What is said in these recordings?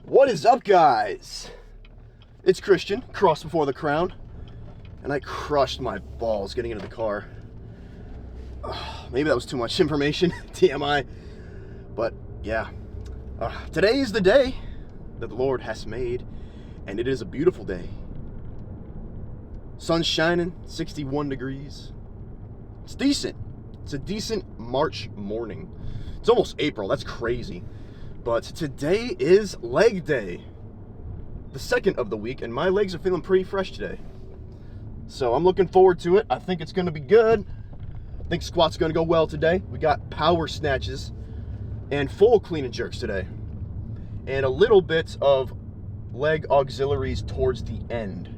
What is up, guys? It's Christian, cross before the crown, and I crushed my balls getting into the car. Maybe that was too much information, TMI, but yeah. Today is the day that the Lord has made, and it is a beautiful day. Sun's shining, 61 degrees. It's decent. It's a decent March morning. It's almost April, that's crazy. But today is leg day, the second of the week, and my legs are feeling pretty fresh today. So I'm looking forward to it. I think it's gonna be good. I think squat's gonna go well today. We got power snatches and full clean and jerks today. And a little bit of leg auxiliaries towards the end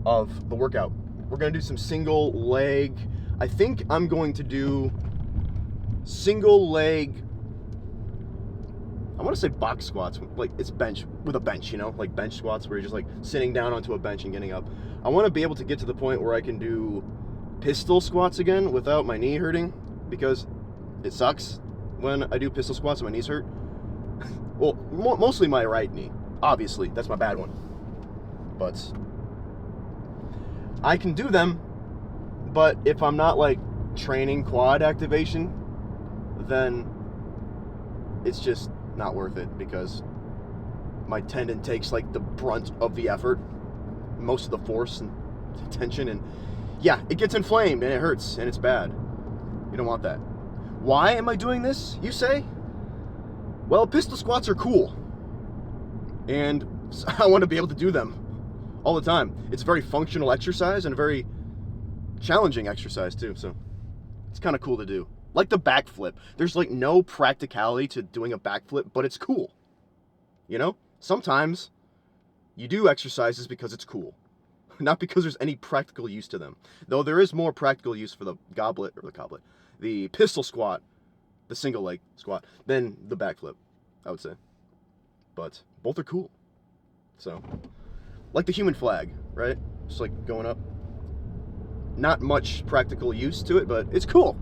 of the workout. We're gonna do some single leg. I think I'm going to do single leg, I want to say box squats, like it's bench with a bench, you know, like bench squats where you're just like sitting down onto a bench and getting up. I want to be able to get to the point where I can do pistol squats again without my knee hurting, because it sucks when I do pistol squats and my knees hurt. Well, mostly my right knee, obviously, that's my bad one. But I can do them, but if I'm not like training quad activation, then it's just not worth it, because my tendon takes like the brunt of the effort, most of the force and tension, and yeah, it gets inflamed and it hurts and it's bad. You don't want that. Why am I doing this, you say? Well, pistol squats are cool, and I want to be able to do them all the time. It's a very functional exercise and a very challenging exercise too, so it's kind of cool to do. Like the backflip. There's like no practicality to doing a backflip, but it's cool. You know? Sometimes you do exercises because it's cool, not because there's any practical use to them. Though there is more practical use for the the pistol squat, the single leg squat, than the backflip, I would say. But both are cool. So, like the human flag, right? Just like going up. Not much practical use to it, but it's cool.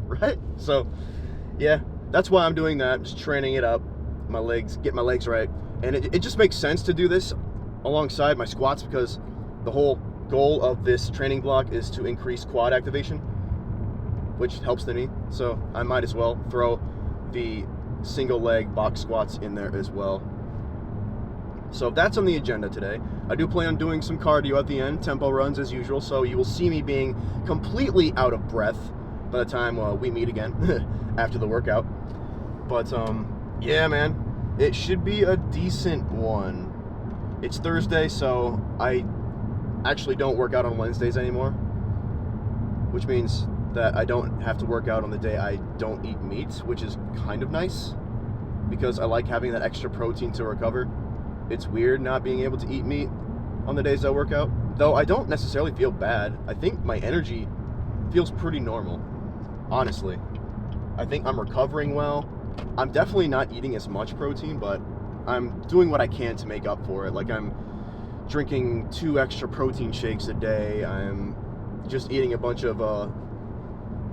Right? So, yeah, that's why I'm doing that. Just training it up, my legs, get my legs right. And it just makes sense to do this alongside my squats, because the whole goal of this training block is to increase quad activation, which helps the knee. So I might as well throw the single leg box squats in there as well. So that's on the agenda today. I do plan on doing some cardio at the end, tempo runs as usual, so you will see me being completely out of breath by the time we meet again after the workout. But yeah, man, it should be a decent one. It's Thursday, so I actually don't work out on Wednesdays anymore, which means that I don't have to work out on the day I don't eat meat, which is kind of nice, because I like having that extra protein to recover. It's weird not being able to eat meat on the days I work out, though I don't necessarily feel bad. I think my energy feels pretty normal. Honestly, I think I'm recovering well. I'm definitely not eating as much protein, but I'm doing what I can to make up for it. Like, I'm drinking 2 extra protein shakes a day. I'm just eating a bunch of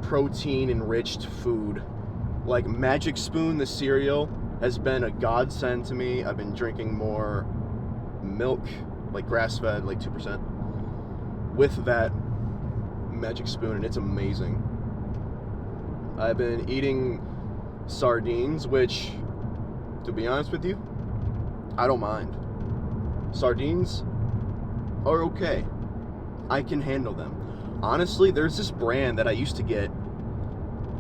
protein-enriched food. Like Magic Spoon, the cereal, has been a godsend to me. I've been drinking more milk, like grass-fed, like 2%, with that Magic Spoon, and it's amazing. I've been eating sardines, which, to be honest with you, I don't mind. Sardines are okay. I can handle them. Honestly, there's this brand that I used to get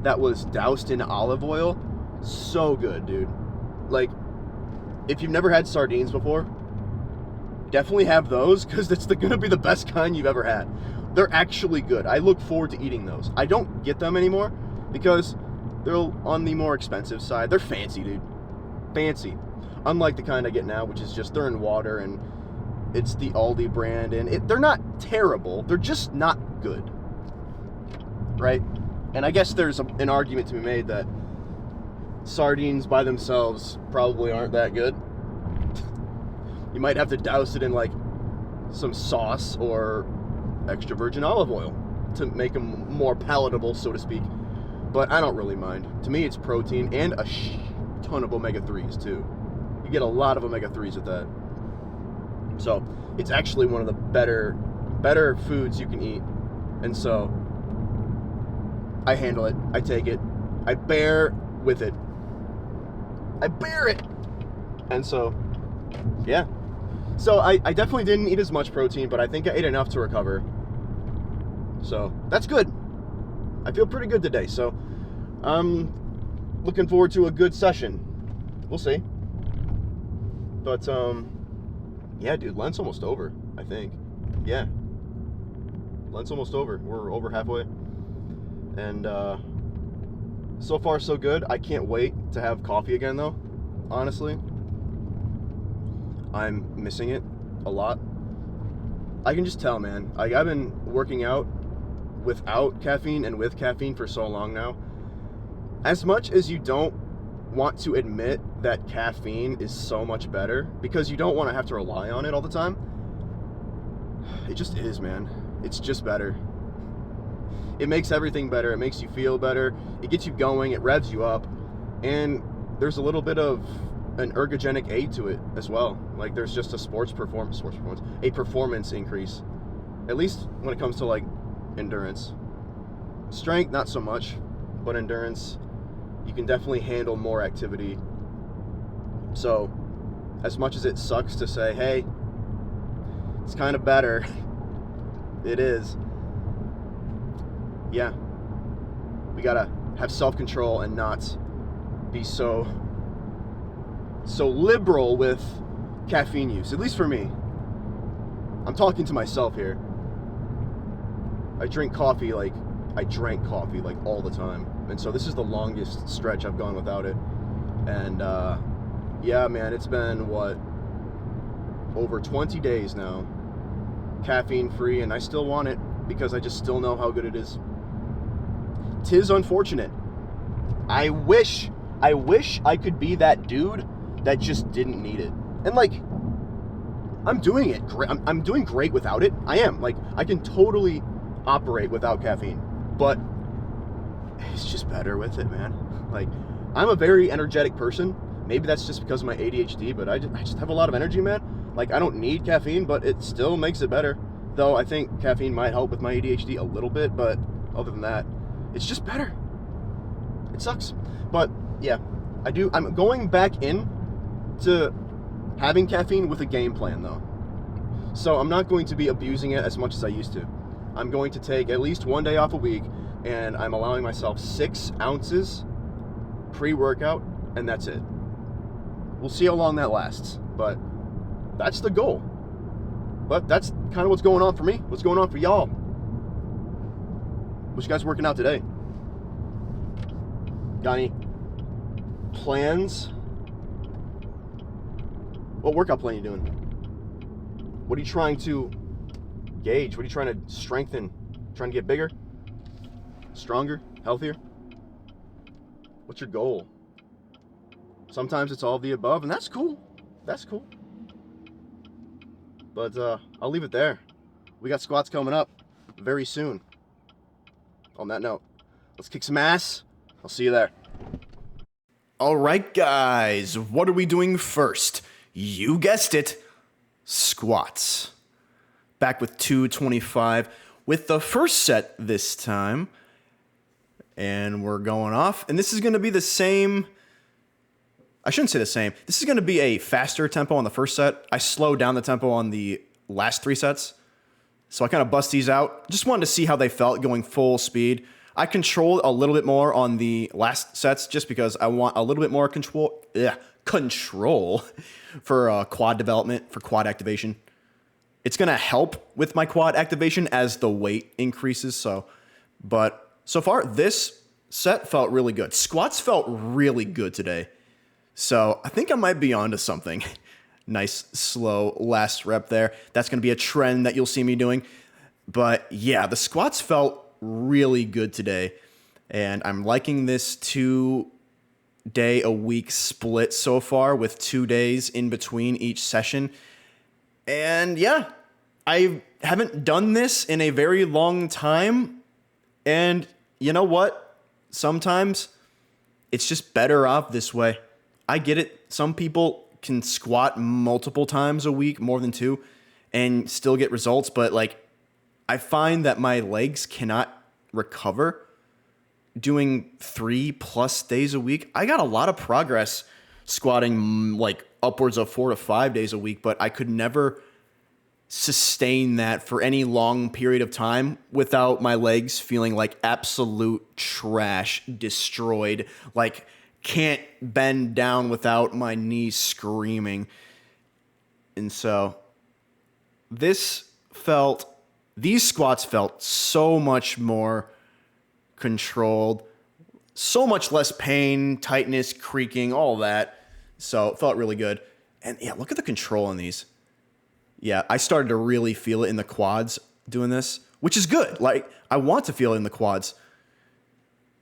that was doused in olive oil. So good, dude. Like, if you've never had sardines before, definitely have those, because it's gonna be the best kind you've ever had. They're actually good. I look forward to eating those. I don't get them anymore, because they're on the more expensive side. They're fancy, dude. Fancy. Unlike the kind I get now, which is just, they're in water, and it's the Aldi brand, and they're not terrible. They're just not good. Right? And I guess there's an argument to be made that sardines by themselves probably aren't that good. You might have to douse it in like some sauce or extra virgin olive oil to make them more palatable, so to speak. But I don't really mind. To me, it's protein and a ton of omega-3s too. You get a lot of omega-3s with that. So it's actually one of the better foods you can eat. And so I handle it. I take it. I bear with it. I bear it. And so, yeah. So I definitely didn't eat as much protein, but I think I ate enough to recover. So that's good. I feel pretty good today. So I'm looking forward to a good session. We'll see. But yeah, dude, Lent's almost over, I think. Yeah. Lent's almost over. We're over halfway. And so far so good. I can't wait to have coffee again though. Honestly. I'm missing it a lot. I can just tell, man. Like, I've been working out without caffeine and with caffeine for so long now. As much as you don't want to admit that caffeine is so much better, because you don't want to have to rely on it all the time, it just is, man. It's just better. It makes everything better. It makes you feel better. It gets you going. It revs you up. And there's a little bit of an ergogenic aid to it as well. Like, there's just a a performance increase. At least when it comes to like endurance. Strength, not so much, but endurance, you can definitely handle more activity. So, as much as it sucks to say, hey, it's kind of better, it is. Yeah. We gotta have self-control and not be so liberal with caffeine use, at least for me. I'm talking to myself here. I drank coffee like all the time. And so this is the longest stretch I've gone without it. And yeah, man, it's been over 20 days now, caffeine free, and I still want it because I just still know how good it is. 'Tis unfortunate. I wish I could be that dude that just didn't need it. And like, I'm doing it great. I'm doing great without it. I am. Like, I can totally operate without caffeine, but it's just better with it, man. Like, I'm a very energetic person. Maybe that's just because of my ADHD, but I just have a lot of energy, man. Like, I don't need caffeine, but it still makes it better. Though I think caffeine might help with my ADHD a little bit, but other than that, it's just better. It sucks. But yeah, I'm going back in to having caffeine with a game plan though. So I'm not going to be abusing it as much as I used to. I'm going to take at least one day off a week, and I'm allowing myself 6 ounces pre-workout, and that's it. We'll see how long that lasts, but that's the goal. But that's kind of what's going on for me. What's going on for y'all? What you guys working out today? Got any plans? What workout plan are you doing? What are you trying to gauge? What are you trying to strengthen? Trying to get bigger? Stronger? Healthier? What's your goal? Sometimes it's all of the above, and that's cool. That's cool. But I'll leave it there. We got squats coming up very soon. On that note, let's kick some ass. I'll see you there. All right, guys. What are we doing first? You guessed it. Squats. Back with 225 with the first set this time. And we're going off. And this is going to be the same. I shouldn't say the same. This is going to be a faster tempo on the first set. I slowed down the tempo on the last 3 sets. So I kind of bust these out. Just wanted to see how they felt going full speed. I controlled a little bit more on the last sets just because I want a little bit more control for quad development, for quad activation. It's going to help with my quad activation as the weight increases. But so far, this set felt really good. Squats felt really good today. So I think I might be onto something. Nice, slow last rep there. That's going to be a trend that you'll see me doing. But yeah, the squats felt really good today. And I'm liking this 2-day-a-week split so far with 2 days in between each session. And yeah, I haven't done this in a very long time. And you know what? Sometimes it's just better off this way. I get it. Some people can squat multiple times a week, more than 2, and still get results. But like, I find that my legs cannot recover doing 3+ days a week. I got a lot of progress squatting like upwards of 4 to 5 days a week, but I could never sustain that for any long period of time without my legs feeling like absolute trash, destroyed, like can't bend down without my knees screaming. And so these squats felt so much more controlled, so much less pain, tightness, creaking, all that. So it felt really good. And yeah, look at the control on these. Yeah, I started to really feel it in the quads doing this, which is good. Like, I want to feel it in the quads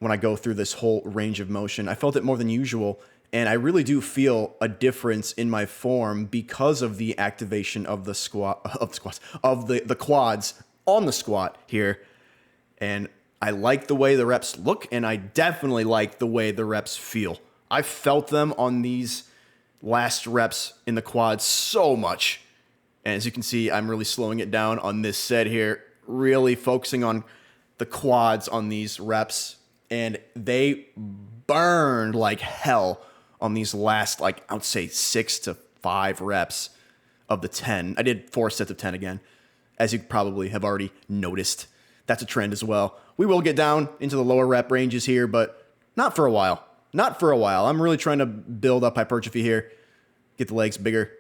when I go through this whole range of motion. I felt it more than usual, and I really do feel a difference in my form because of the activation of the the quads on the squat here. And I like the way the reps look, and I definitely like the way the reps feel. I felt them on these last reps in the quads so much. And as you can see, I'm really slowing it down on this set here, really focusing on the quads on these reps. And they burned like hell on these last, like, I would say 6 to 5 reps of the 10. I did 4 sets of 10 again, as you probably have already noticed. That's a trend as well. We will get down into the lower rep ranges here, but not for a while. Not for a while. I'm really trying to build up hypertrophy here, get the legs bigger.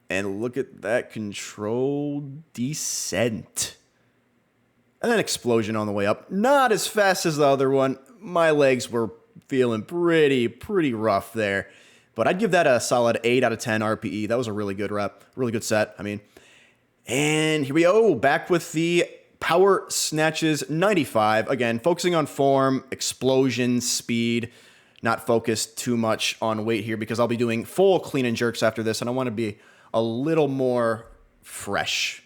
And look at that controlled descent. And then explosion on the way up. Not as fast as the other one. My legs were feeling pretty rough there. But I'd give that a solid 8 out of 10 RPE. That was a really good rep. Really good set, I mean. And here we go. Back with the power snatches 95. Again, focusing on form, explosion, speed. Not focused too much on weight here because I'll be doing full clean and jerks after this. And I want to be a little more fresh,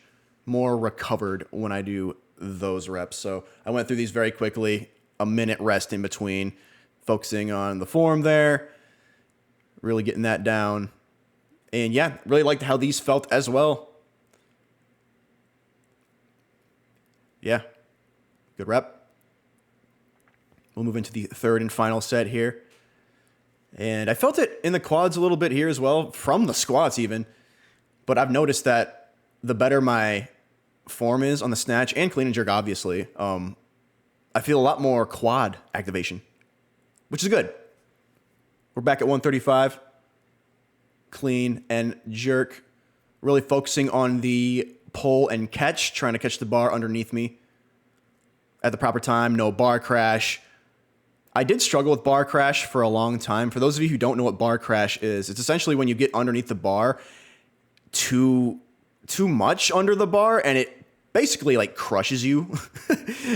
more recovered when I do those reps. So I went through these very quickly, a minute rest in between, focusing on the form there, really getting that down. And yeah, really liked how these felt as well. Yeah, good rep. We'll move into the third and final set here. And I felt it in the quads a little bit here as well, from the squats even. But I've noticed that the better my form is on the snatch and clean and jerk, obviously, I feel a lot more quad activation, which is good. We're back at 135. Clean and jerk. Really focusing on the pull and catch, trying to catch the bar underneath me at the proper time. No bar crash. I did struggle with bar crash for a long time. For those of you who don't know what bar crash is, it's essentially when you get underneath the bar too much under the bar, and it basically like crushes you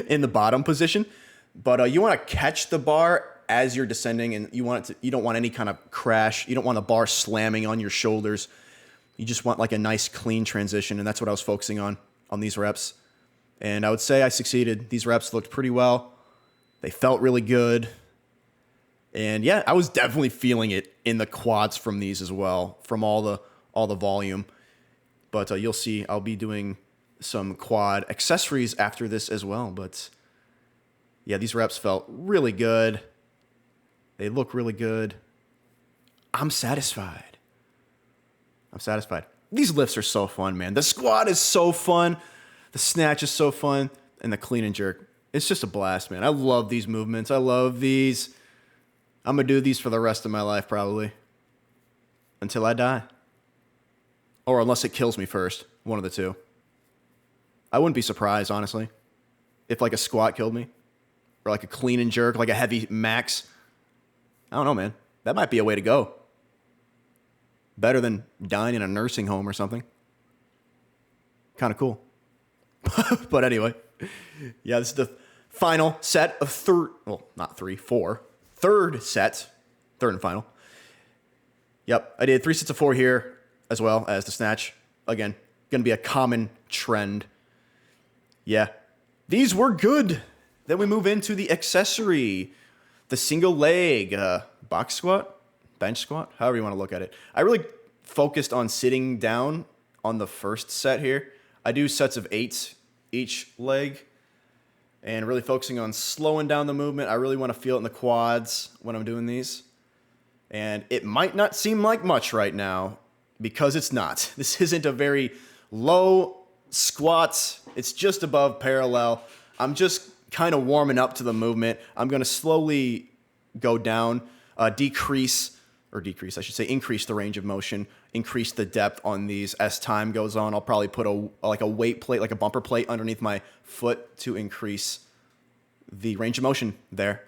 in the bottom position. But you want to catch the bar as you're descending, and you don't want any kind of crash. You don't want the bar slamming on your shoulders. You just want like a nice clean transition, and that's what I was focusing on these reps. And I would say I succeeded. These reps looked pretty well. They felt really good. And yeah, I was definitely feeling it in the quads from these as well, from all the volume. But you'll see I'll be doing some quad accessories after this as well. But yeah, these reps felt really good. They look really good. I'm satisfied. These lifts are so fun, man. The squat is so fun. The snatch is so fun. And the clean and jerk. It's just a blast, man. I love these movements. I love these. I'm going to do these for the rest of my life, probably. Until I die. Or unless it kills me first. One of the two. I wouldn't be surprised, honestly, if like a squat killed me. Or like a clean and jerk, like a heavy max. I don't know, man. That might be a way to go. Better than dying in a nursing home or something. Kind of cool. But anyway. Yeah, this is the final set of third set. Third and final. Yep, I did 3 sets of 4 here, as well as the snatch. Again, going to be a common trend. Yeah, these were good. Then we move into the accessory. The single leg box squat, bench squat, however you want to look at it. I really focused on sitting down on the first set here. I do sets of 8 each leg and really focusing on slowing down the movement. I really want to feel it in the quads when I'm doing these. And it might not seem like much right now because it's not. This isn't a very low squat. It's just above parallel. I'm just kind of warming up to the movement. I'm going to slowly go down, increase the range of motion, increase the depth on these as time goes on. I'll probably put a weight plate, like a bumper plate underneath my foot to increase the range of motion there.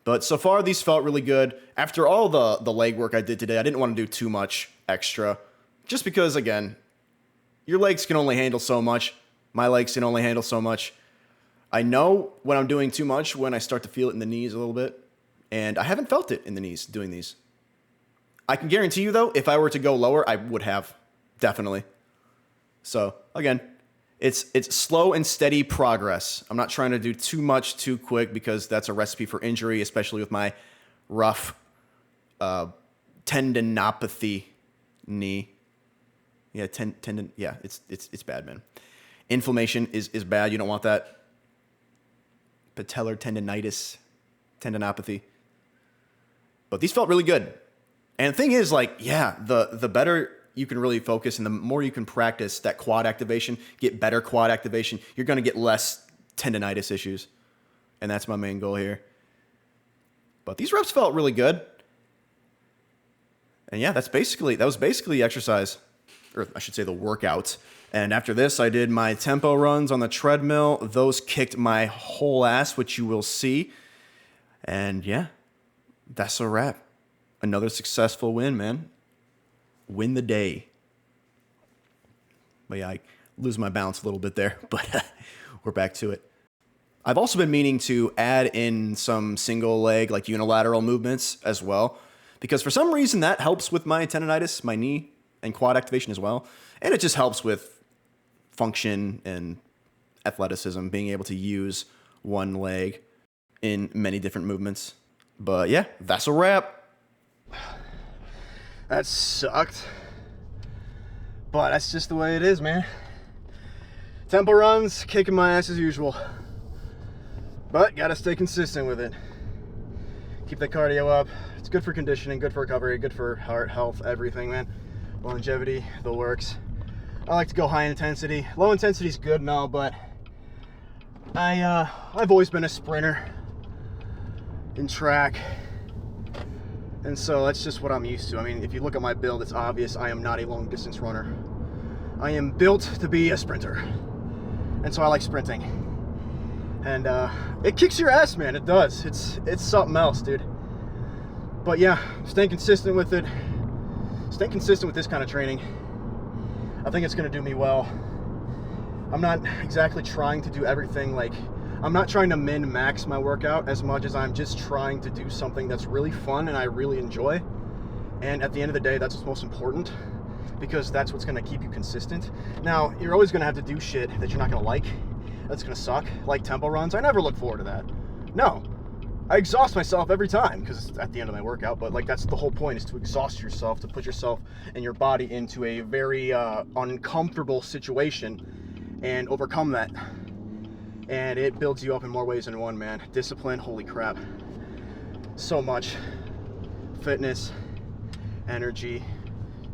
But so far, these felt really good. After all the leg work I did today, I didn't want to do too much extra, just because, again, your legs can only handle so much. My legs can only handle so much. I know when I'm doing too much, when I start to feel it in the knees a little bit, and I haven't felt it in the knees doing these. I can guarantee you, though, if I were to go lower, I would have, definitely. So, again, it's slow and steady progress. I'm not trying to do too much too quick because that's a recipe for injury, especially with my rough tendinopathy knee. Yeah, tendon. Yeah, it's bad, man. Inflammation is bad. You don't want that. Patellar tendinitis, tendinopathy. But these felt really good. And the thing is, like, yeah, the better you can really focus and the more you can practice that quad activation, get better quad activation, you're going to get less tendinitis issues. And that's my main goal here. But these reps felt really good. And yeah, that was basically the exercise, or I should say the workout. And after this, I did my tempo runs on the treadmill. Those kicked my whole ass, which you will see. And yeah, that's a wrap. Another successful win, man. Win the day. But yeah, I lose my balance a little bit there, but we're back to it. I've also been meaning to add in some single leg, like unilateral movements as well, because for some reason that helps with my tendinitis, my knee, and quad activation as well. And it just helps with function and athleticism, being able to use one leg in many different movements. But yeah, that's a wrap. That sucked. But that's just the way it is, man. Tempo runs, kicking my ass as usual. But gotta stay consistent with it. Keep that cardio up. It's good for conditioning, good for recovery, good for heart health, everything, man. Longevity, the works. I like to go high intensity. Low intensity is good and all, but I've always been a sprinter in track. And so that's just what I'm used to. I mean, if you look at my build, it's obvious I am not a long distance runner. I am built to be a sprinter. And so I like sprinting. And it kicks your ass, man. It does. It's something else, dude. But yeah, staying consistent with it. Staying consistent with this kind of training, I think it's going to do me well. I'm not exactly trying to do everything. Like, I'm not trying to min-max my workout as much as I'm just trying to do something that's really fun and I really enjoy. And at the end of the day, that's what's most important, because that's what's going to keep you consistent. Now, you're always going to have to do shit that you're not going to like. That's going to suck. Like tempo runs. I never look forward to that. No. I exhaust myself every time because it's at the end of my workout, but like that's the whole point, is to exhaust yourself, to put yourself and your body into a very uncomfortable situation and overcome that. And it builds you up in more ways than one, man. Discipline, holy crap. So much. Fitness, energy,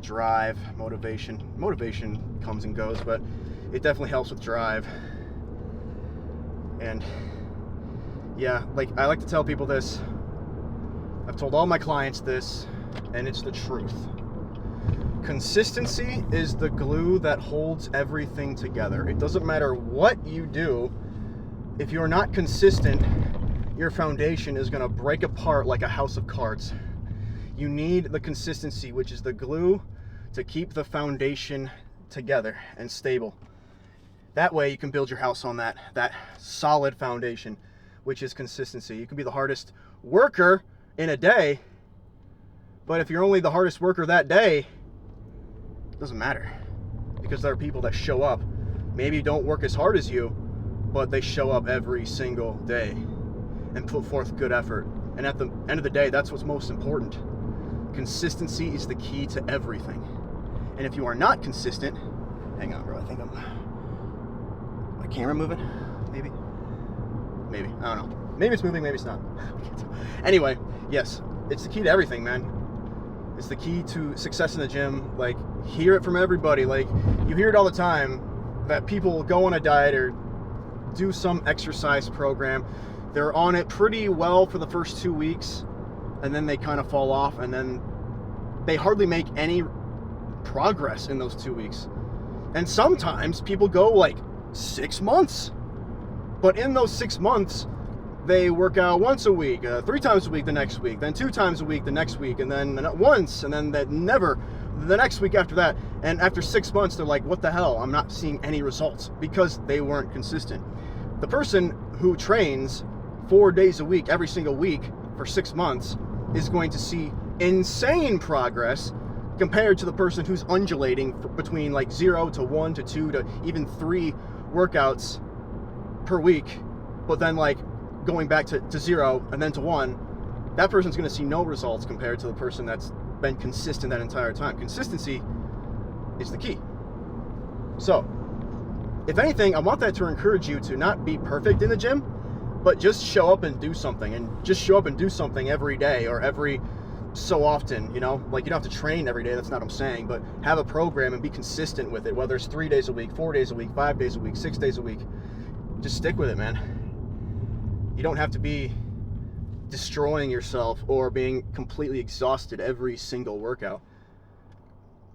drive, motivation. Motivation comes and goes, but it definitely helps with drive. And yeah, like I like to tell people this. I've told all my clients this, and it's the truth. Consistency is the glue that holds everything together. It doesn't matter what you do. If you're not consistent, your foundation is going to break apart like a house of cards. You need the consistency, which is the glue to keep the foundation together and stable. That way you can build your house on that solid foundation, which is consistency. You can be the hardest worker in a day, but if you're only the hardest worker that day, it doesn't matter, because there are people that show up, maybe don't work as hard as you, but they show up every single day and put forth good effort. And at the end of the day, that's what's most important. consistency is the key to everything. And if you are not consistent, hang on, bro, I think my camera moving? Maybe, I don't know. Maybe it's moving, maybe it's not. Anyway, yes, it's the key to everything, man. It's the key to success in the gym. Like, hear it from everybody. Like, you hear it all the time that people go on a diet or do some exercise program. They're on it pretty well for the first 2 weeks, and then they kind of fall off, and then they hardly make any progress in those 2 weeks. And sometimes people go like 6 months. But in those 6 months, they work out once a week, 3 times a week the next week, then 2 times a week the next week, and then once, and then that never the next week after that. And after 6 months, they're like, what the hell? I'm not seeing any results, because they weren't consistent. The person who trains 4 days a week, every single week for 6 months, is going to see insane progress compared to the person who's undulating between like 0 to 1 to 2 to even 3 workouts per week, but then like going back to 0 and then to 1. That person's going to see no results compared to the person that's been consistent that entire time. Consistency is the key. So, if anything, I want that to encourage you to not be perfect in the gym, but just show up and do something, and just show up and do something every day or every so often, you know? Like, you don't have to train every day, that's not what I'm saying, but have a program and be consistent with it, whether it's 3 days a week, 4 days a week, 5 days a week, 6 days a week. Just stick with it, man. You don't have to be destroying yourself or being completely exhausted every single workout.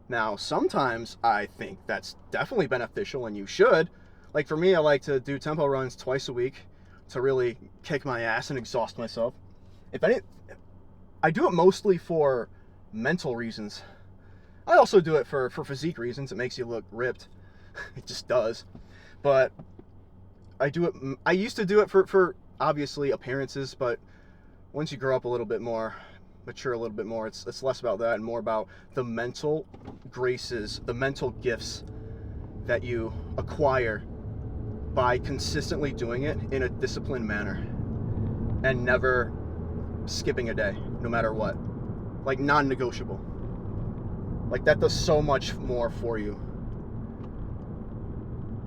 Now, sometimes I think that's definitely beneficial, and you should. Like for me, I like to do tempo runs twice a week to really kick my ass and exhaust myself. I do it mostly for mental reasons. I also do it for physique reasons. It makes you look ripped. It just does. But I used to do it for obviously appearances, but once you grow up a little bit more, mature a little bit more, it's less about that and more about the mental graces, the mental gifts that you acquire by consistently doing it in a disciplined manner and never skipping a day, no matter what. Like, non-negotiable. Like, that does so much more for you.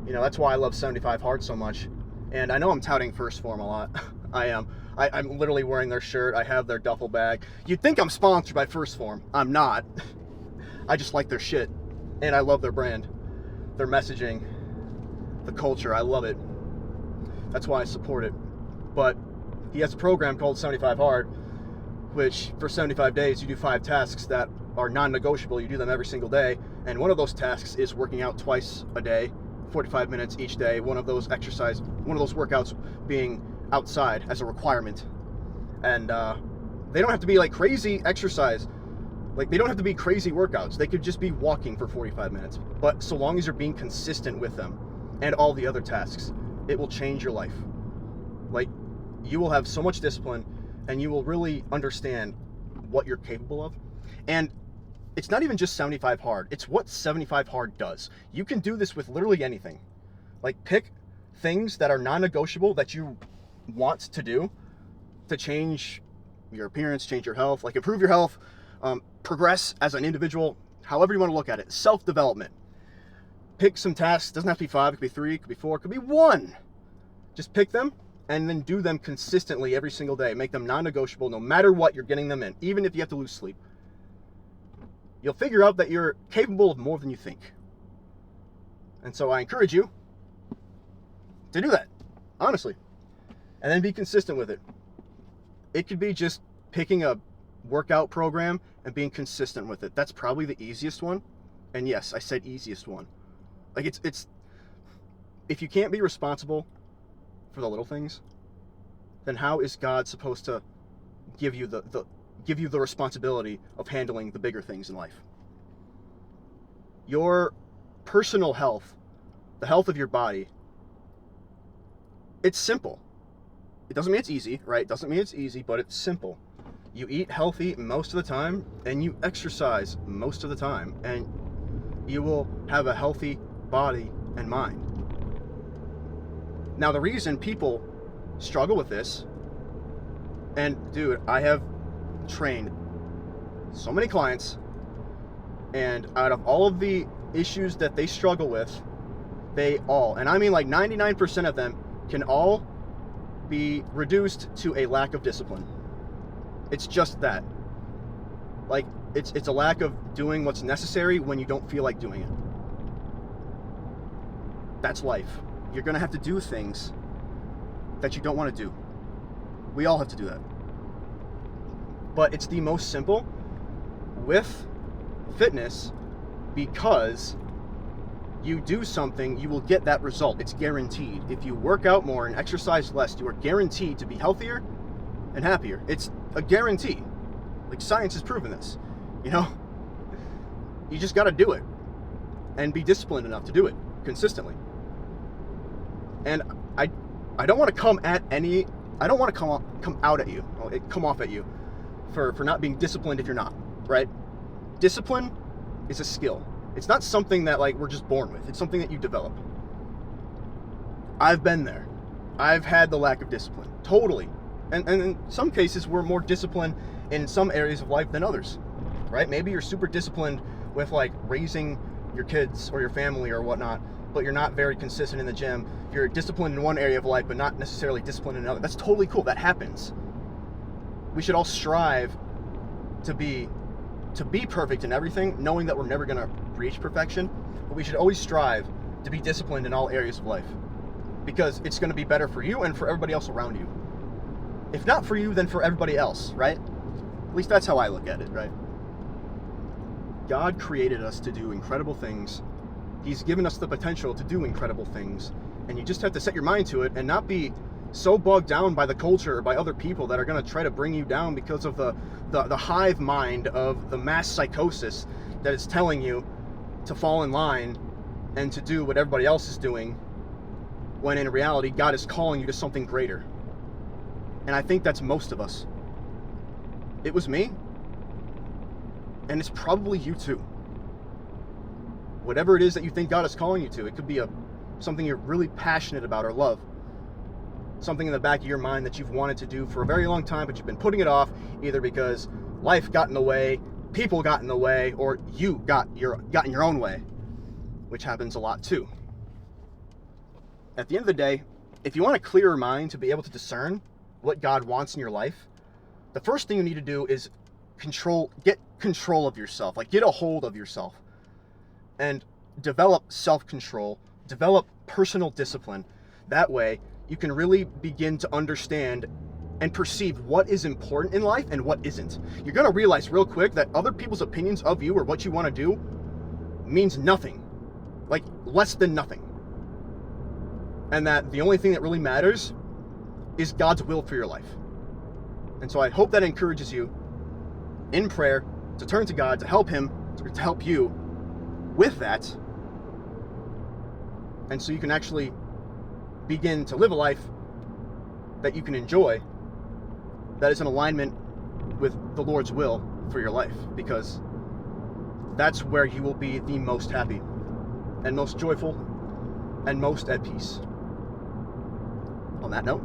You know, that's why I love 75 Hard so much. And I know I'm touting First Form a lot. I am. I'm literally wearing their shirt. I have their duffel bag. You'd think I'm sponsored by First Form. I'm not. I just like their shit. And I love their brand. Their messaging. The culture. I love it. That's why I support it. But he has a program called 75 Hard, which for 75 days you do 5 tasks that are non-negotiable. You do them every single day. And one of those tasks is working out twice a day, 45 minutes each day. One of those workouts being outside as a requirement. And they don't have to be like crazy exercise. Like, they don't have to be crazy workouts. They could just be walking for 45 minutes. But so long as you're being consistent with them and all the other tasks, it will change your life. Like, you will have so much discipline, and you will really understand what you're capable of. And it's not even just 75 Hard. It's what 75 Hard does. You can do this with literally anything. Like, pick things that are non-negotiable that you want to do to change your appearance, change your health, like improve your health, progress as an individual, however you want to look at it. Self-development. Pick some tasks. Doesn't have to be 5, it could be 3, it could be 4, it could be 1. Just pick them and then do them consistently every single day. Make them non-negotiable no matter what you're getting them in, even if you have to lose sleep. You'll figure out that you're capable of more than you think. And so I encourage you to do that, honestly. And then be consistent with it. It could be just picking a workout program and being consistent with it. That's probably the easiest one. And yes, I said easiest one. Like, it's if you can't be responsible for the little things, then how is God supposed to give you the responsibility of handling the bigger things in life? Your personal health, the health of your body, it's simple. It doesn't mean it's easy, right? It doesn't mean it's easy, but it's simple. You eat healthy most of the time, and you exercise most of the time, and you will have a healthy body and mind. Now, the reason people struggle with this, and dude, I have trained so many clients, and out of all of the issues that they struggle with, they all, and I mean like 99% of them, can all be reduced to a lack of discipline. It's just that. Like, it's a lack of doing what's necessary when you don't feel like doing it. That's life. You're gonna have to do things that you don't want to do. We all have to do that. But it's the most simple with fitness, because you do something, you will get that result. It's guaranteed. If you work out more and exercise less, you are guaranteed to be healthier and happier. It's a guarantee. Like, science has proven this. You know, you just got to do it and be disciplined enough to do it consistently. And I don't want to come out at you, come off at you for not being disciplined if you're not, right? Discipline is a skill. It's not something that like we're just born with. It's something that you develop. I've been there. I've had the lack of discipline, totally. And in some cases, we're more disciplined in some areas of life than others, right? Maybe you're super disciplined with like raising your kids or your family or whatnot, but you're not very consistent in the gym. You're disciplined in one area of life, but not necessarily disciplined in another. That's totally cool. That happens. We should all strive to be perfect in everything, knowing that we're never going to reach perfection, but we should always strive to be disciplined in all areas of life, because it's going to be better for you and for everybody else around you. If not for you, then for everybody else, right? At least that's how I look at it, right? God created us to do incredible things. He's given us the potential to do incredible things, and you just have to set your mind to it and not be so bogged down by the culture or by other people that are going to try to bring you down because of the hive mind of the mass psychosis that is telling you to fall in line and to do what everybody else is doing, when in reality God is calling you to something greater. And I think that's most of us. It was me, and it's probably you too. Whatever it is that you think God is calling you to, it could be something you're really passionate about or love. Something in the back of your mind that you've wanted to do for a very long time, but you've been putting it off, either because life got in the way, people got in the way, or you got in your own way, which happens a lot too. At the end of the day, if you want a clearer mind to be able to discern what God wants in your life, the first thing you need to do is get control of yourself, like get a hold of yourself and develop self-control, develop personal discipline. That way you can really begin to understand and perceive what is important in life and what isn't. You're going to realize real quick that other people's opinions of you or what you want to do means nothing, like less than nothing. And that the only thing that really matters is God's will for your life. And so I hope that encourages you in prayer to turn to God, to help Him, to help you with that. And so you can actually begin to live a life that you can enjoy, that is in alignment with the Lord's will for your life, because that's where you will be the most happy and most joyful and most at peace. On that note,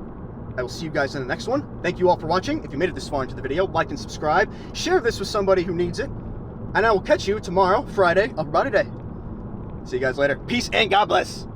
I will see you guys in the next one. Thank you all for watching. If you made it this far into the video, like and subscribe. Share this with somebody who needs it. And I will catch you tomorrow, Friday, of About a Day. See you guys later. Peace and God bless.